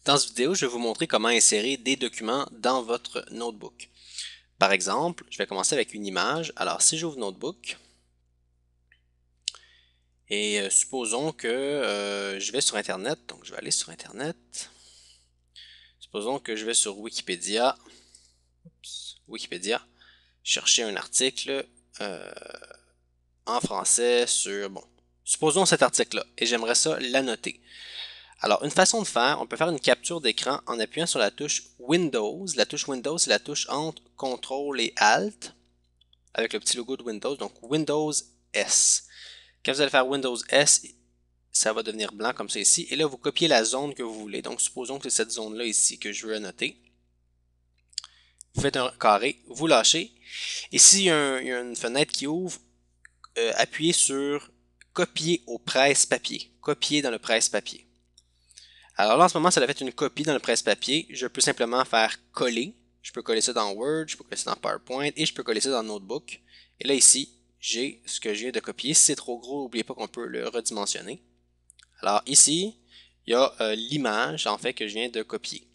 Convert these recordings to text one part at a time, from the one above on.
Dans cette vidéo, je vais vous montrer comment insérer des documents dans votre notebook. Par exemple, je vais commencer avec une image. Alors, si j'ouvre Notebook, et supposons que je vais sur Internet, donc je vais aller sur Internet. Supposons que je vais sur Wikipédia, chercher un article en français sur, bon, supposons cet article-là, et j'aimerais ça l'annoter. Alors, une façon de faire, on peut faire une capture d'écran en appuyant sur la touche Windows. La touche Windows, c'est la touche entre CTRL et ALT avec le petit logo de Windows, donc Windows S. Quand vous allez faire Windows S, ça va devenir blanc comme ça ici. Et là, vous copiez la zone que vous voulez. Donc, supposons que c'est cette zone-là ici que je veux annoter. Vous faites un carré, vous lâchez. Et s'il y a une fenêtre qui ouvre, appuyez sur Copier au presse-papier. Copier dans le presse-papier. Alors là, en ce moment, ça a fait une copie dans le presse-papier. Je peux simplement faire coller. Je peux coller ça dans Word, je peux coller ça dans PowerPoint et je peux coller ça dans Notebook. Et là, ici, j'ai ce que je viens de copier. Si c'est trop gros, n'oubliez pas qu'on peut le redimensionner. Alors ici, il y a l'image, en fait, que je viens de copier.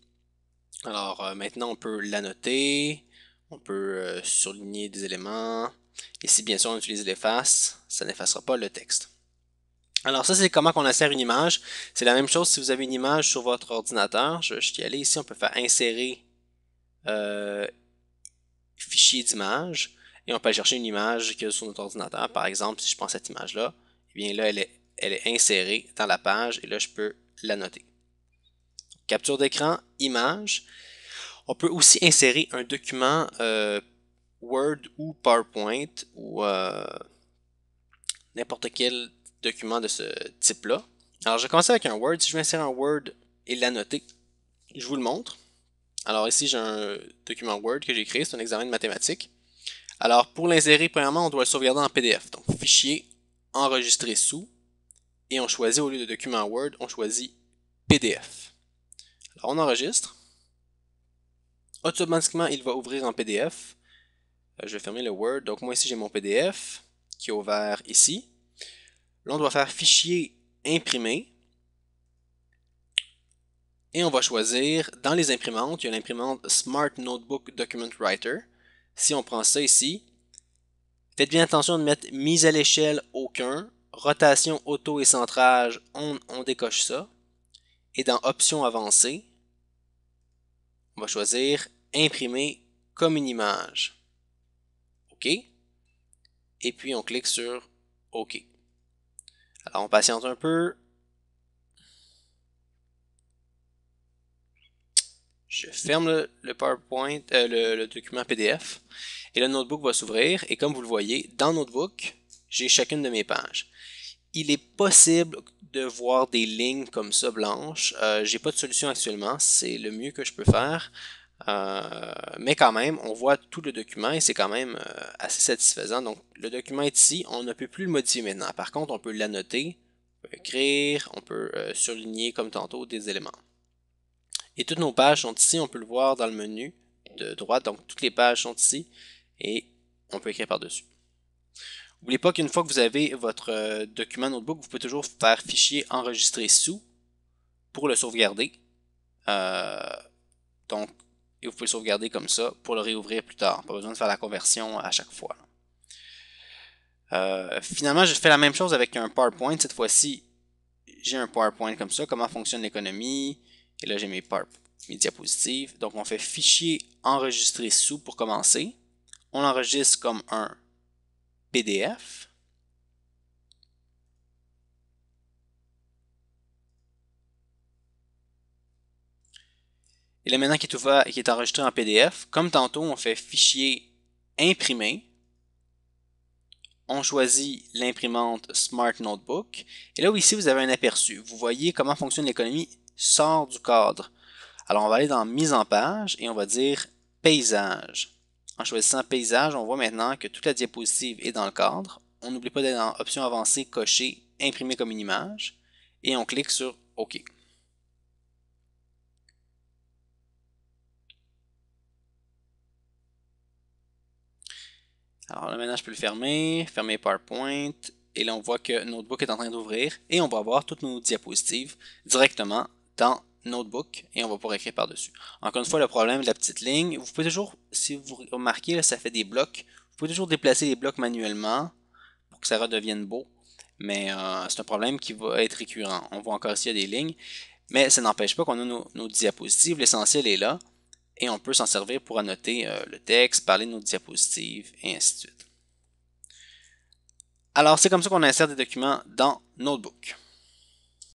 Alors maintenant, on peut l'annoter. On peut surligner des éléments. Et si bien sûr on utilise l'efface, ça n'effacera pas le texte. Alors ça, c'est comment on insère une image. C'est la même chose si vous avez une image sur votre ordinateur. Je vais juste y aller ici. On peut faire insérer fichier d'image et on peut aller chercher une image qui est sur notre ordinateur. Par exemple, si je prends cette image-là, eh bien là, elle est insérée dans la page et là, je peux l'annoter. Capture d'écran, image. On peut aussi insérer un document Word ou PowerPoint ou n'importe quel document de ce type-là. Alors, je vais commencer avec un Word. Si je vais insérer un Word et l'annoter, je vous le montre. Alors ici, j'ai un document Word que j'ai créé, c'est un examen de mathématiques. Alors, pour l'insérer, premièrement, on doit le sauvegarder en PDF. Donc, fichier, enregistrer sous, et on choisit, au lieu de document Word, on choisit PDF. Alors, on enregistre. Automatiquement, il va ouvrir en PDF. Je vais fermer le Word. Donc, moi, ici, j'ai mon PDF qui est ouvert ici. Là, on doit faire fichier, imprimer. Et on va choisir, dans les imprimantes, il y a l'imprimante Smart Notebook Document Writer. Si on prend ça ici, faites bien attention de mettre mise à l'échelle aucun, rotation auto et centrage, on décoche ça. Et dans options avancées, on va choisir imprimer comme une image. OK. Et puis on clique sur OK. Alors on patiente un peu. Je ferme le PowerPoint, le document PDF. Et le notebook va s'ouvrir. Et comme vous le voyez, dans Notebook, j'ai chacune de mes pages. Il est possible de voir des lignes comme ça blanches. J'ai pas de solution actuellement. C'est le mieux que je peux faire. Mais quand même, on voit tout le document et c'est quand même assez satisfaisant. Donc, le document est ici. On ne peut plus le modifier maintenant. Par contre, on peut l'annoter, on peut écrire, on peut surligner comme tantôt des éléments. Et toutes nos pages sont ici, on peut le voir dans le menu de droite, donc toutes les pages sont ici et on peut écrire par-dessus. N'oubliez pas qu'une fois que vous avez votre document notebook, vous pouvez toujours faire fichier enregistrer sous pour le sauvegarder. Donc, et vous pouvez le sauvegarder comme ça pour le réouvrir plus tard. Pas besoin de faire la conversion à chaque fois. Finalement, je fais la même chose avec un PowerPoint. Cette fois-ci, j'ai un PowerPoint comme ça, comment fonctionne l'économie. Et là, j'ai mes diapositives. Donc, on fait fichier enregistrer sous pour commencer. On l'enregistre comme un PDF. Et là, maintenant qu'il est enregistré en PDF, comme tantôt, on fait fichier imprimer. On choisit l'imprimante Smart Notebook. Et là, ici, vous avez un aperçu. Vous voyez comment fonctionne l'économie sort du cadre. Alors, on va aller dans Mise en page et on va dire Paysage. En choisissant Paysage, on voit maintenant que toute la diapositive est dans le cadre. On n'oublie pas d'aller dans Options avancées, cocher Imprimer comme une image. Et on clique sur OK. Alors là, maintenant, je peux le fermer PowerPoint. Et là, on voit que Notebook est en train d'ouvrir et on va voir toutes nos diapositives directement dans Notebook et on va pouvoir écrire par-dessus. Encore une fois, le problème de la petite ligne, vous pouvez toujours, si vous remarquez, là, ça fait des blocs. Vous pouvez toujours déplacer les blocs manuellement pour que ça redevienne beau. Mais c'est un problème qui va être récurrent. On voit encore ici, il y a des lignes. Mais ça n'empêche pas qu'on a nos diapositives. L'essentiel est là. Et on peut s'en servir pour annoter le texte, parler de nos diapositives, et ainsi de suite. Alors, c'est comme ça qu'on insère des documents dans Notebook.